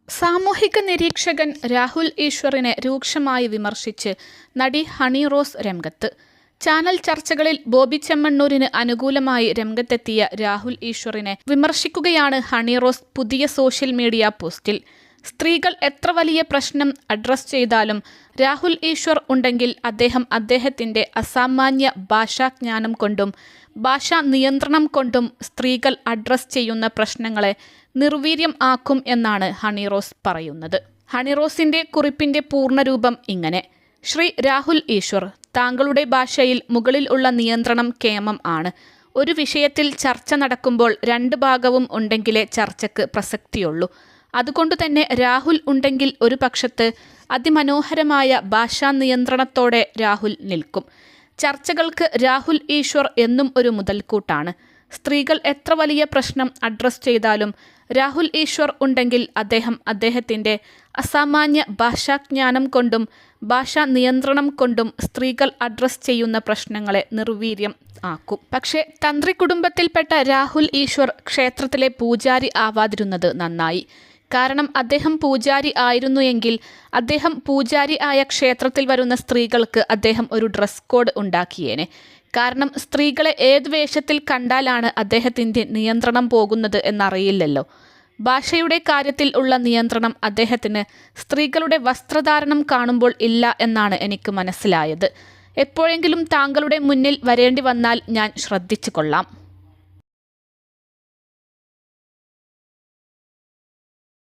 സാമൂഹിക നിരീക്ഷകൻ രാഹുൽ ഈശ്വറിനെ രൂക്ഷമായി വിമർശിച്ച് നടി ഹണി റോസ് രംഗത്ത്. ചാനൽ ചർച്ചകളിൽ ബോബി ചെമ്മണ്ണൂരിന് അനുകൂലമായി രംഗത്തെത്തിയ രാഹുൽ ഈശ്വറിനെ വിമർശിക്കുകയാണ് ഹണി റോസ് പുതിയ സോഷ്യൽ മീഡിയ പോസ്റ്റിൽ. സ്ത്രീകൾ എത്ര വലിയ പ്രശ്നം അഡ്രസ് ചെയ്താലും രാഹുൽ ഈശ്വർ ഉണ്ടെങ്കിൽ അദ്ദേഹത്തിന്റെ അസാമാന്യ ഭാഷാജ്ഞാനം കൊണ്ടും ഭാഷാ നിയന്ത്രണം കൊണ്ടും സ്ത്രീകൾ അഡ്രസ് ചെയ്യുന്ന പ്രശ്നങ്ങളെ നിർവീര്യം ആക്കും എന്നാണ് ഹണി റോസ് പറയുന്നത്. ഹണി റോസിന്റെ കുറിപ്പിന്റെ പൂർണ്ണരൂപം ഇങ്ങനെ: ശ്രീ രാഹുൽ ഈശ്വർ, താങ്കളുടെ ഭാഷയിൽ മുകളിൽ ഉള്ള നിയന്ത്രണം കേമം ആണ്. ഒരു വിഷയത്തിൽ ചർച്ച നടക്കുമ്പോൾ രണ്ട് ഭാഗവും ഉണ്ടെങ്കിലേ ചർച്ചയ്ക്ക് പ്രസക്തിയുള്ളൂ. അതുകൊണ്ടുതന്നെ രാഹുൽ ഉണ്ടെങ്കിൽ ഒരു പക്ഷത്ത് അതിമനോഹരമായ ഭാഷാ നിയന്ത്രണത്തോടെ രാഹുൽ നിൽക്കും. ചർച്ചകൾക്ക് രാഹുൽ ഈശ്വർ എന്നും ഒരു മുതൽക്കൂട്ടാണ്. സ്ത്രീകൾ എത്ര വലിയ പ്രശ്നം അഡ്രസ് ചെയ്താലും രാഹുൽ ഈശ്വർ ഉണ്ടെങ്കിൽ അദ്ദേഹത്തിന്റെ അസാമാന്യ ഭാഷാജ്ഞാനം കൊണ്ടും ഭാഷാ നിയന്ത്രണം കൊണ്ടും സ്ത്രീകൾ അഡ്രസ് ചെയ്യുന്ന പ്രശ്നങ്ങളെ നിർവീര്യം ആക്കും. പക്ഷേ തന്ത്രി കുടുംബത്തിൽപ്പെട്ട രാഹുൽ ഈശ്വർ ക്ഷേത്രത്തിലെ പൂജാരി ആവാതിരുന്നത് നന്നായി. കാരണം അദ്ദേഹം പൂജാരി ആയിരുന്നു എങ്കിൽ പൂജാരി ആയ ക്ഷേത്രത്തിൽ വരുന്ന സ്ത്രീകൾക്ക് ഒരു ഡ്രസ് കോഡ് ഉണ്ടാക്കിയേനെ. കാരണം സ്ത്രീകളെ ഏത് വേഷത്തിൽ കണ്ടാലാണ് അദ്ദേഹത്തിന്റെ നിയന്ത്രണം പോകുന്നത് എന്നറിയില്ലല്ലോ. ഭാഷയുടെ കാര്യത്തിൽ ഉള്ള നിയന്ത്രണം അദ്ദേഹത്തിന് സ്ത്രീകളുടെ വസ്ത്രധാരണം കാണുമ്പോൾ ഇല്ല എന്നാണ് എനിക്ക് മനസ്സിലായത്. എപ്പോഴെങ്കിലും താങ്കളുടെ മുന്നിൽ വരേണ്ടി വന്നാൽ ഞാൻ ശ്രദ്ധിച്ചു കൊള്ളാം.